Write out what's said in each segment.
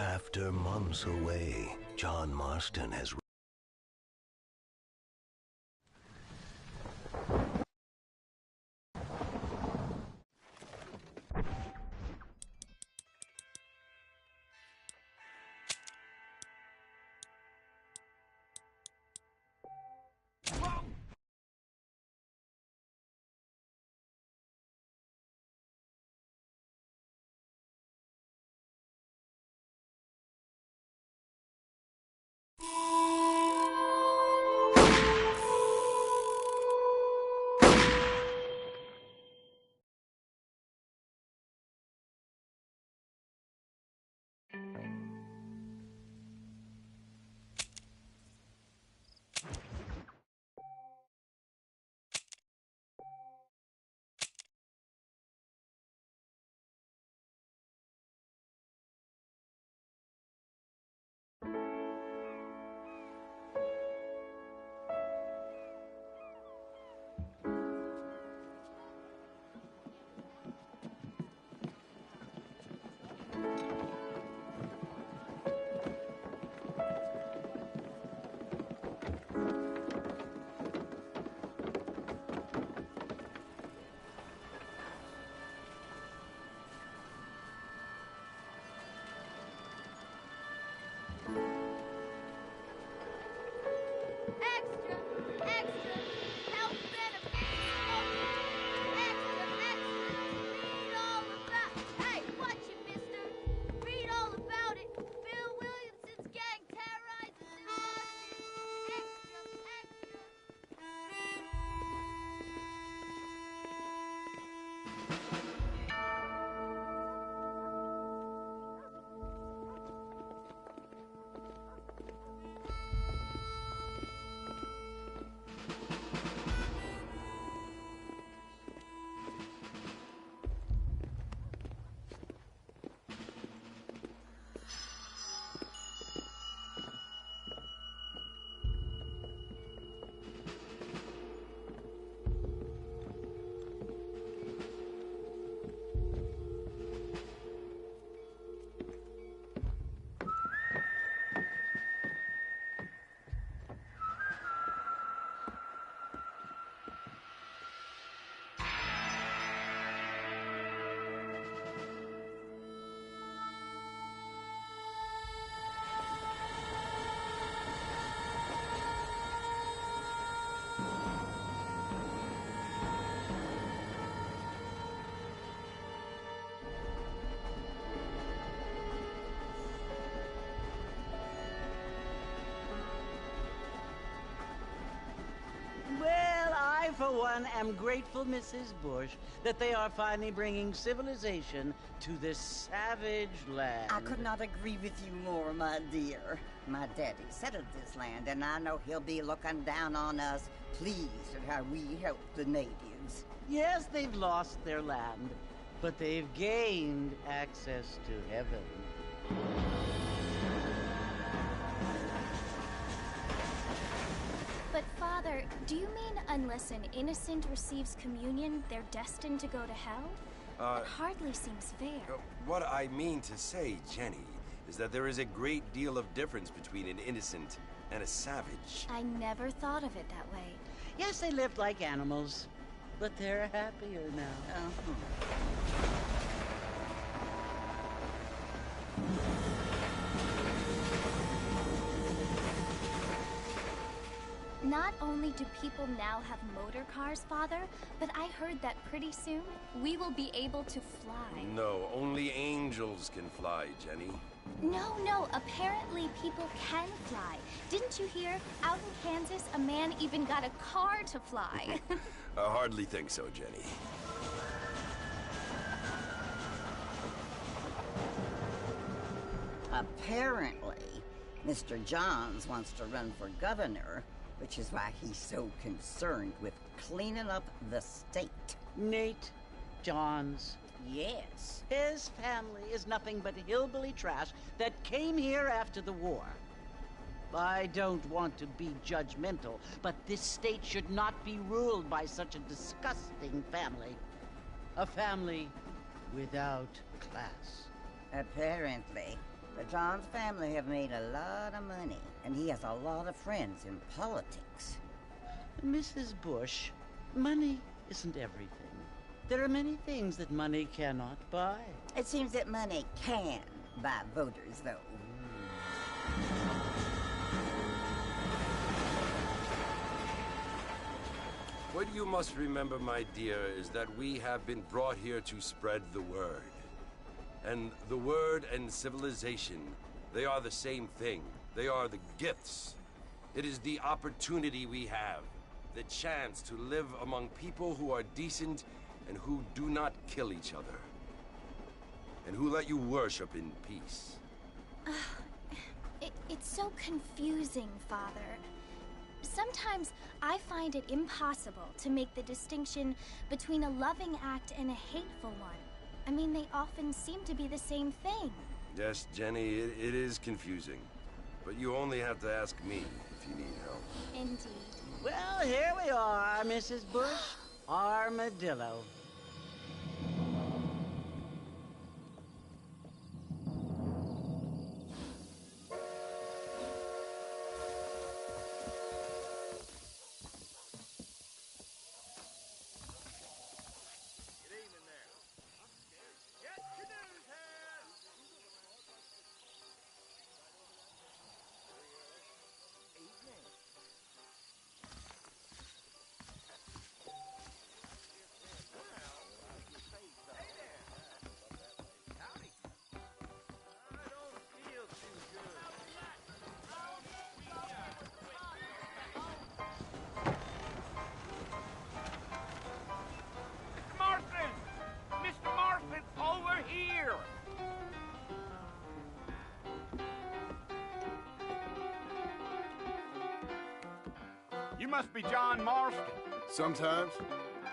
After months away, John Marston has for one, am grateful, Mrs. Bush, that they are finally bringing civilization to this savage land. I could not agree with you more, my dear. My daddy settled this land, and I know he'll be looking down on us, pleased at how we help the natives. Yes, they've lost their land, but they've gained access to heaven. But, Father, do you mean unless an innocent receives communion, they're destined to go to hell? That hardly seems fair. What I mean to say, Jenny, is that there is a great deal of difference between an innocent and a savage. I never thought of it that way. Yes, they lived like animals. but they're happier now. Not only do people now have motor cars, Father, but I heard that pretty soon we will be able to fly. No, only angels can fly, Jenny. No, apparently people can fly. Didn't you hear? Out in Kansas, a man even got a car to fly. I hardly think so, Jenny. Apparently, Mr. Johns wants to run for governor, which is why he's so concerned with cleaning up the state. Nate Johns. Yes. His family is nothing but hillbilly trash that came here after the war. I don't want to be judgmental, but this state should not be ruled by such a disgusting family. A family without class. Apparently, the Johns family have made a lot of money, and he has a lot of friends in politics. Mrs. Bush, money isn't everything. There are many things that money cannot buy. It seems that money can buy voters, though. What you must remember, my dear, is that we have been brought here to spread the word. And the word and civilization, they are the same thing. They are the gifts. It is the opportunity we have, the chance to live among people who are decent and who do not kill each other. And who let you worship in peace. It's so confusing, Father. Sometimes I find it impossible to make the distinction between a loving act and a hateful one. I mean, they often seem to be the same thing. Yes, Jenny, it is confusing. But you only have to ask me if you need help. Indeed. Well, here we are, Mrs. Bush. Armadillo. You must be John Marston. Sometimes.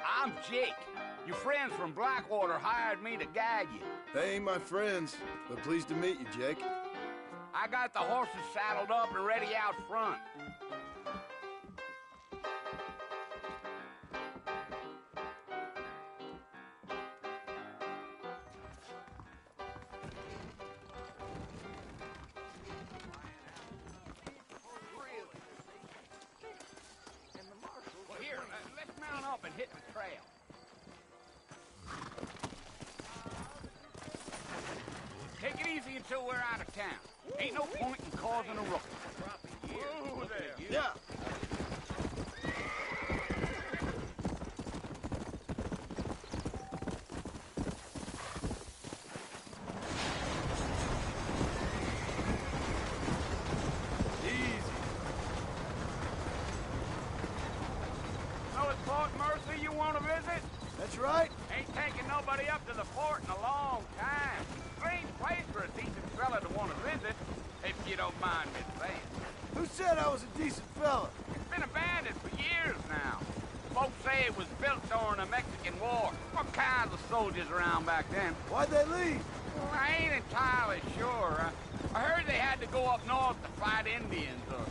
I'm Jake. Your friends from Blackwater hired me to guide you. They ain't my friends, but pleased to meet you, Jake. I got the horses saddled up and ready out front. Here, let's mount up and hit the trail. Take it easy until we're out of town. Ain't no point in causing a ruckus. Whoa there. Yeah. Know it's Fort Mercy you want to visit? That's right. Ain't taking nobody up to the fort in a long time. Strange place for a decent fella to want to visit, if you don't mind me saying. Who said I was a decent fella? It's been abandoned for years now. Folks say it was built during the Mexican War. What kinds of soldiers around back then? Why'd they leave? Well, I ain't entirely sure. I heard they had to go up north to fight Indians or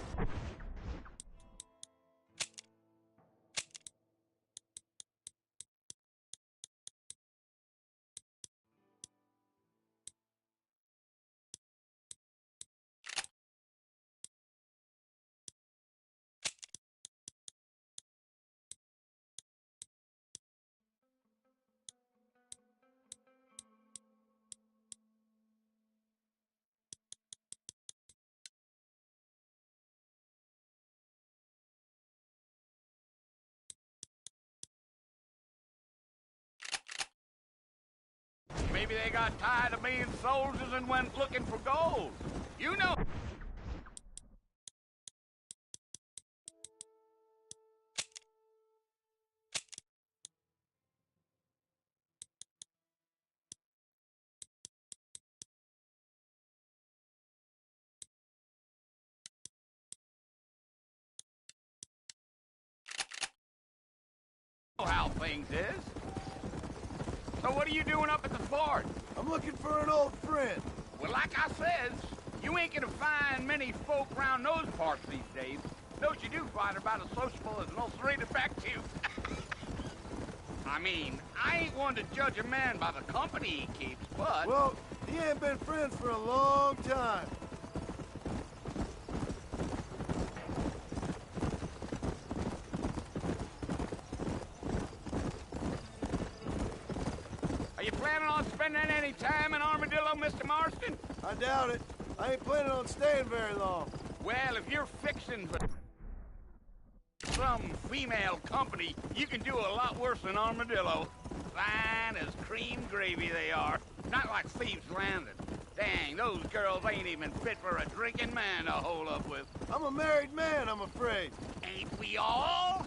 Maybe they got tired of being soldiers and went looking for gold. You know. How things is. So what are you doing up at the fort? I'm looking for an old friend. Well, like I says, you ain't gonna find many folk round those parts these days. Those you do find are about as sociable as an ulcerated back tooth. I mean, I ain't one to judge a man by the company he keeps, but... Well, he ain't been friends for a long time. Are you planning on spending any time in Armadillo, Mr. Marston? I doubt it. I ain't planning on staying very long. Well, if you're fixing for some female company, you can do a lot worse than Armadillo. Fine as cream gravy they are. Not like Thieves' Landing. Dang, those girls ain't even fit for a drinking man to hole up with. I'm a married man, I'm afraid. Ain't we all?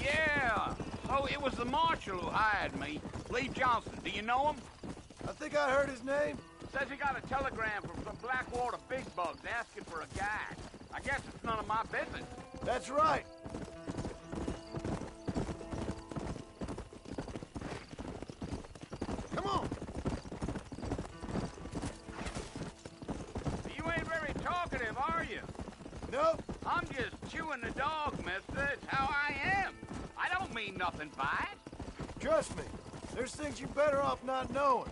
Yeah, so it was the marshal who hired me. Lee Johnson, do you know him? I think I heard his name. Says he got a telegram from some Blackwater big bugs asking for a guide. I guess it's none of my business. That's right. Come on. You ain't very talkative, are you? Nope. I'm just chewing the dog, mister. It's how I am. I don't mean nothing by it. Trust me. There's things you're better off not knowing.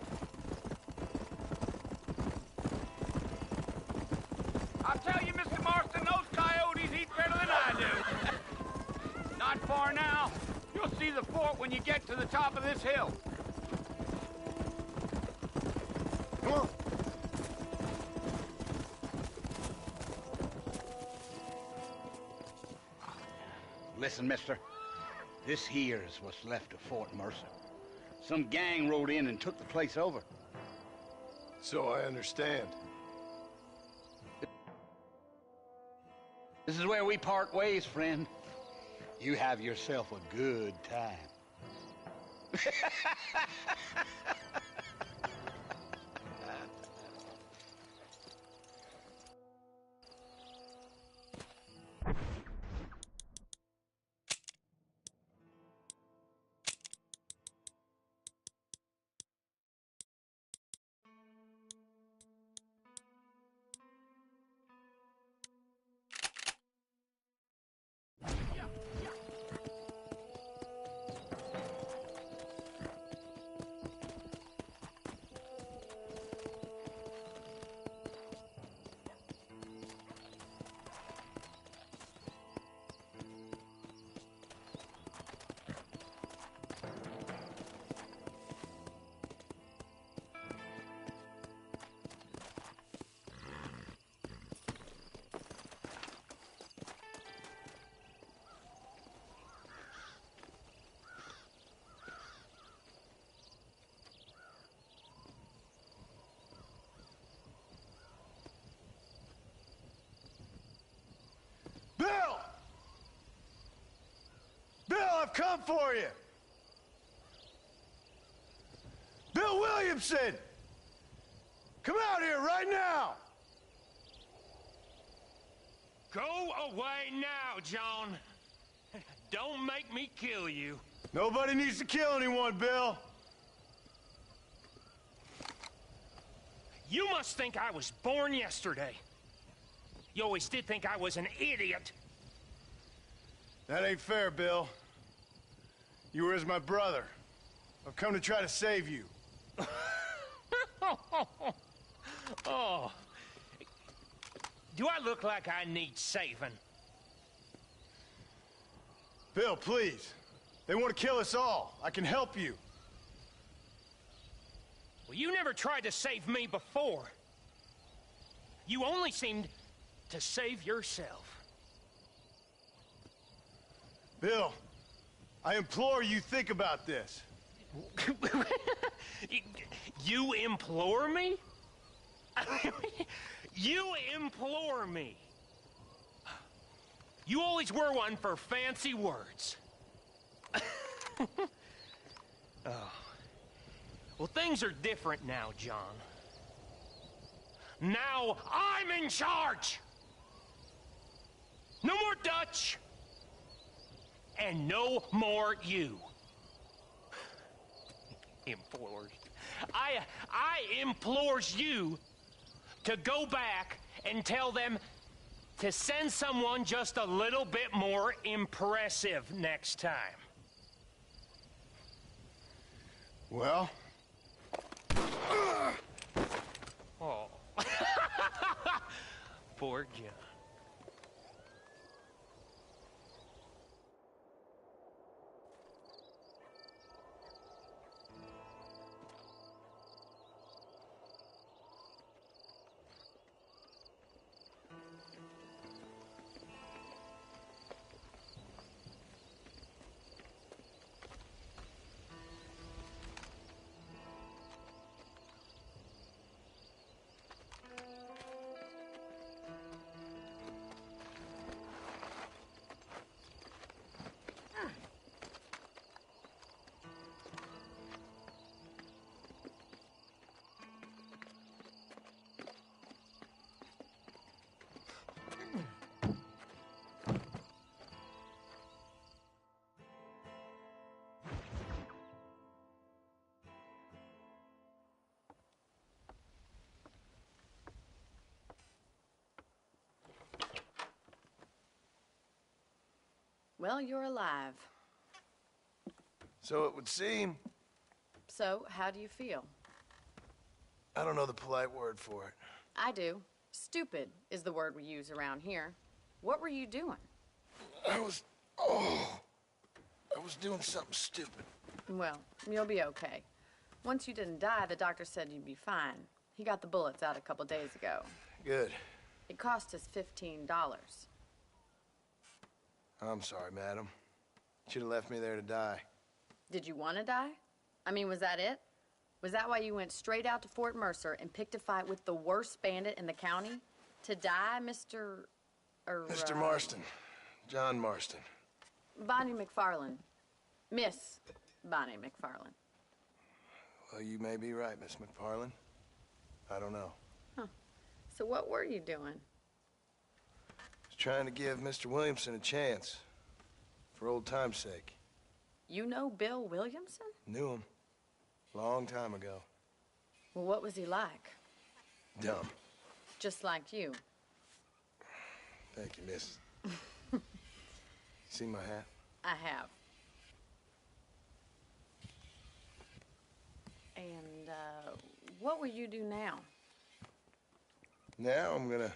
I'll tell you, Mr. Marston, those coyotes eat better than I do. Not far now. You'll see the fort when you get to the top of this hill. Come on. Listen, mister. This here is what's left of Fort Mercer. Some gang rode in and took the place over. So I understand. This is where we part ways, friend. You have yourself a good time. Bill! Bill, I've come for you! Bill Williamson! Come out here right now! Go away now, John. Don't make me kill you. Nobody needs to kill anyone, Bill. You must think I was born yesterday. You always did think I was an idiot. That ain't fair, Bill. You were as my brother. I've come to try to save you. Oh. Do I look like I need saving? Bill, please. They want to kill us all. I can help you. Well, you never tried to save me before. You only seemed to save yourself. Bill, I implore you think about this. You implore me? You implore me. You always were one for fancy words. Oh. Well, things are different now, John. Now I'm in charge! No more Dutch! And no more you. Implores. I implores you to go back and tell them to send someone just a little bit more impressive next time. Well? Oh. Poor John. Well, you're alive. So it would seem. So, how do you feel? I don't know the polite word for it. I do. Stupid is the word we use around here. What were you doing? I was doing something stupid. Well, you'll be okay. Once you didn't die, the doctor said you'd be fine. He got the bullets out a couple days ago. Good. It cost us $15. I'm sorry, madam. Should have left me there to die. Did you want to die? I mean, was that it? Was that why you went straight out to Fort Mercer and picked a fight with the worst bandit in the county? To die, Mr. Mr. Marston. John Marston. Bonnie McFarland. Miss Bonnie McFarland. Well, you may be right, Miss McFarland. I don't know. Huh. So what were you doing? I was trying to give Mr. Williamson a chance. For old time's sake. You know Bill Williamson? Knew him. Long time ago. Well, what was he like? Dumb. Just like you. Thank you, miss. You see my hat? I have. And, what will you do now? Now I'm gonna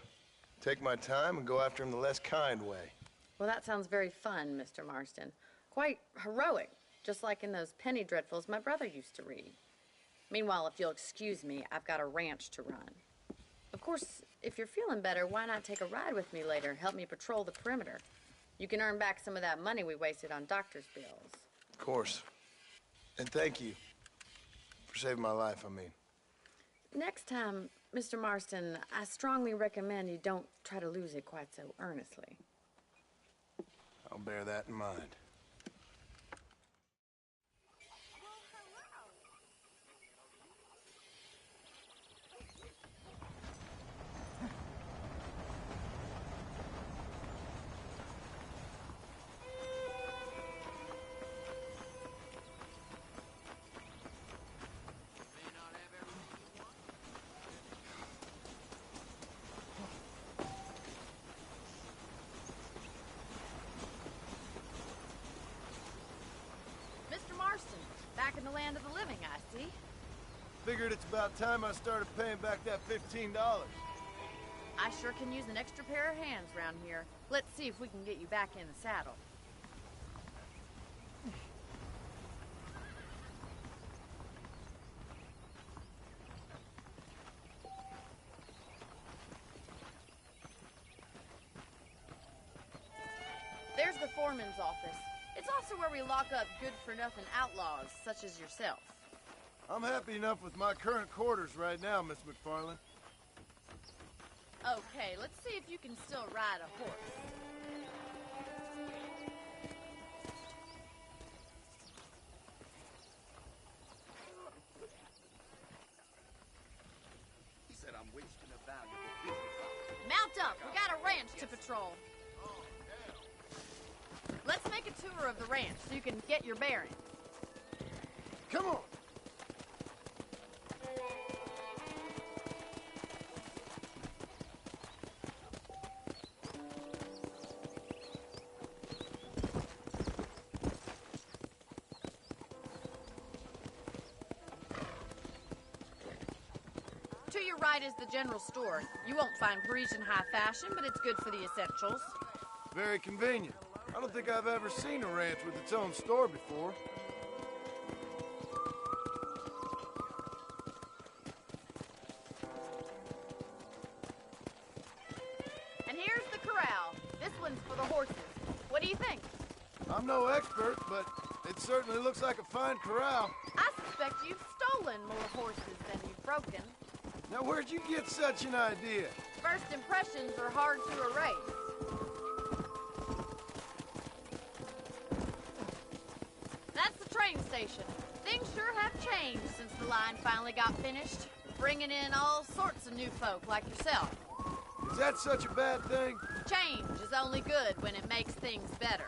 take my time and go after him the less kind way. Well, that sounds very fun, Mr. Marston. Quite heroic, just like in those penny dreadfuls my brother used to read. Meanwhile, if you'll excuse me, I've got a ranch to run. Of course, if you're feeling better, why not take a ride with me later and help me patrol the perimeter? You can earn back some of that money we wasted on doctor's bills. Of course. And thank you for saving my life, I mean. Next time, Mr. Marston, I strongly recommend you don't try to lose it quite so earnestly. I'll bear that in mind. Mr. Marston, back in the land of the living, I see. Figured it's about time I started paying back that $15. I sure can use an extra pair of hands around here. Let's see if we can get you back in the saddle. foreman's office. It's also where we lock up good-for-nothing outlaws, such as yourself. I'm happy enough with my current quarters right now, Miss McFarland. Okay, let's see if you can still ride a horse. He said I'm wasting a valuable business. Mount up! We got a ranch to patrol. Let's make a tour of the ranch so you can get your bearings. Come on! To your right is the general store. You won't find Parisian high fashion, but it's good for the essentials. Very convenient. I don't think I've ever seen a ranch with its own store before. And here's the corral. This one's for the horses. What do you think? I'm no expert, but it certainly looks like a fine corral. I suspect you've stolen more horses than you've broken. Now, where'd you get such an idea? First impressions are hard to erase. That's the train station. Things sure have changed since the line finally got finished, bringing in all sorts of new folk like yourself. Is that such a bad thing? Change is only good when it makes things better.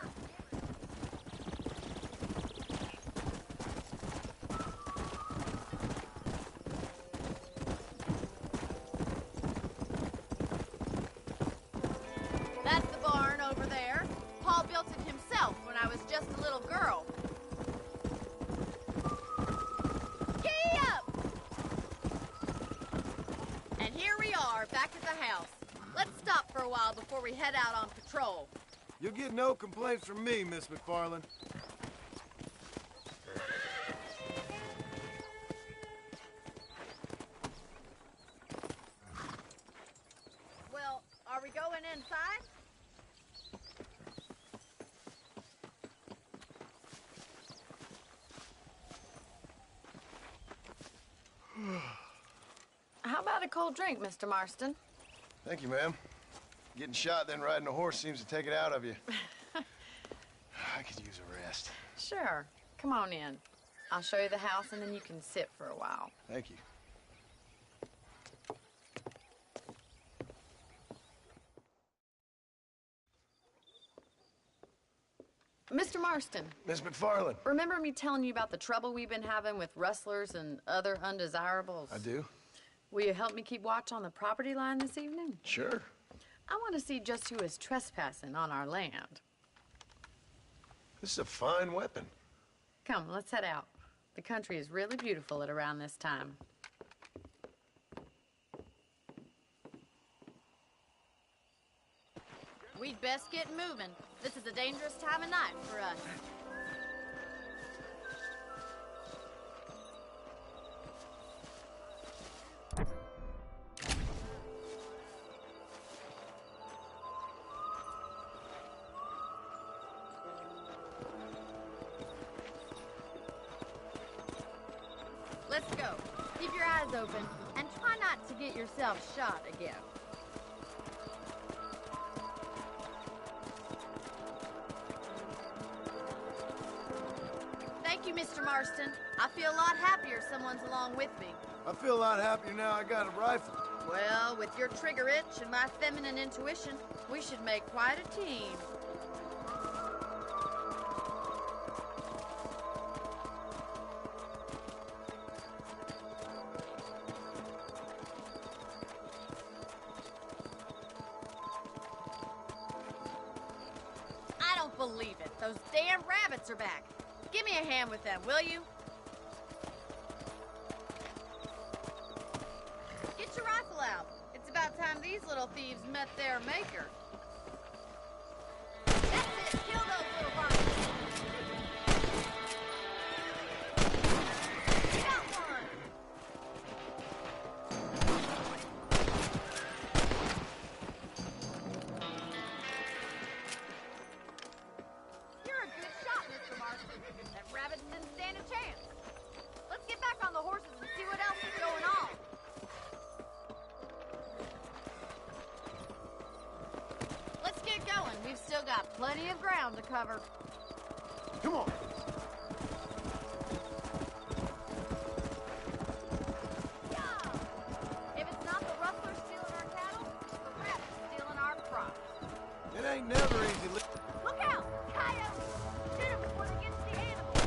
That's the barn over there. Paul built it himself when I was just a little girl. Giddy up! And here we are, back at the house. Let's stop for a while before we head out on patrol. You'll get no complaints from me, Miss McFarland. Well, are we going inside? How about a cold drink, Mr. Marston? Thank you, ma'am. Getting shot, then riding a horse seems to take it out of you. I could use a rest. Sure. Come on in. I'll show you the house, and then you can sit for a while. Thank you. Mr. Marston, Miss McFarland. remember me telling you about the trouble we've been having with rustlers and other undesirables? I do? Will you help me keep watch on the property line this evening? Sure. I want to see just who is trespassing on our land. This is a fine weapon. Come, let's head out. The country is really beautiful at around this time. We'd best get moving. This is a dangerous time of night for us. Let's go. Keep your eyes open and try not to get yourself shot again. Thank you, Mr. Marston. I feel a lot happier someone's along with me. I feel a lot happier now I got a rifle. Well, with your trigger itch and my feminine intuition, we should make quite a team. I don't believe it. Those damn rabbits are back. Give me a hand with them, will you? Get your rifle out. It's about time these little thieves met their maker. That's it. Kill those little buggers. Got one. We've still got plenty of ground to cover. Come on. If it's not the rustlers stealing our cattle, the rats stealing our crops. It ain't never easy. Look out! Coyotes! Shoot them before they get to the animals.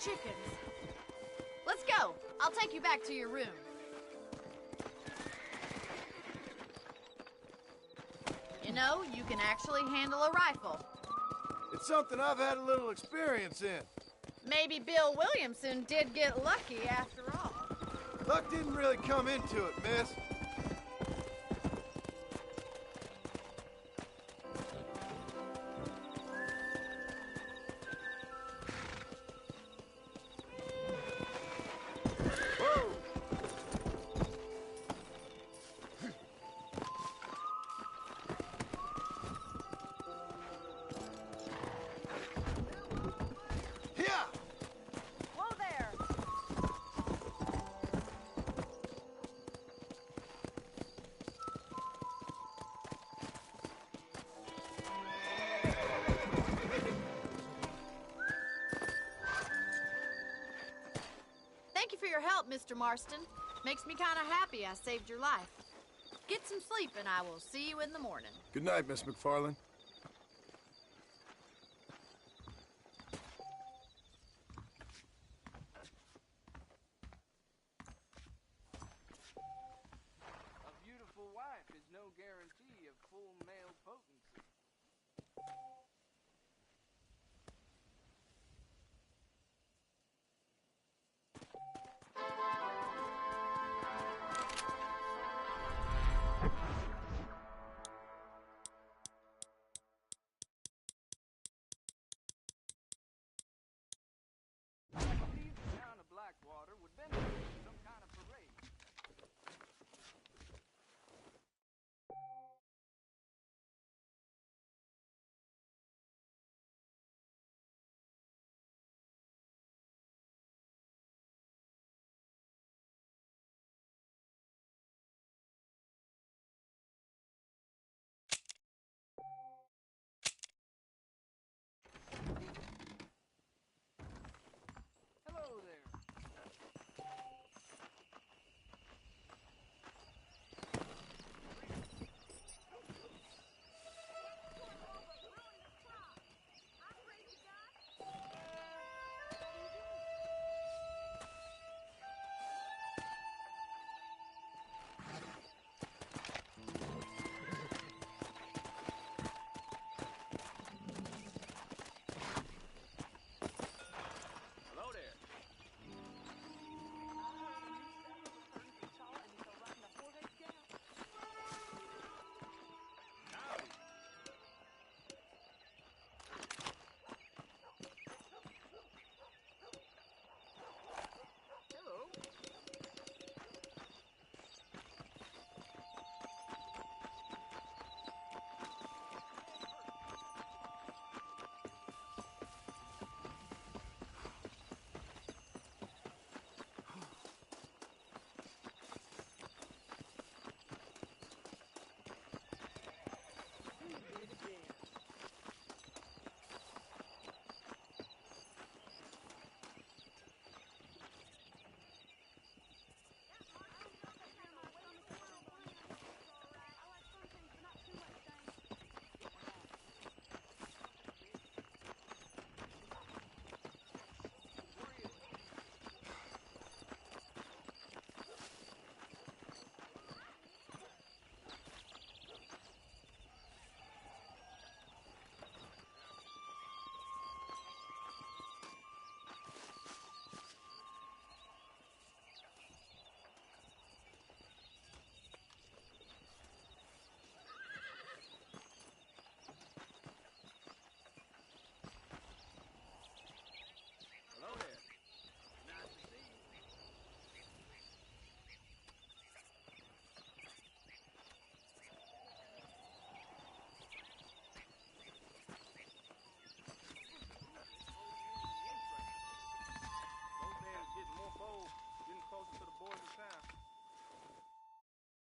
Chickens. Let's go. I'll take you back to your room. You know, you can actually handle a rifle. It's something I've had a little experience in. Maybe Bill Williamson did get lucky after all. Luck didn't really come into it, miss. Thank you for your help, Mr. Marston. Makes me kind of happy I saved your life. Get some sleep, and I will see you in the morning. Good night, Miss McFarland.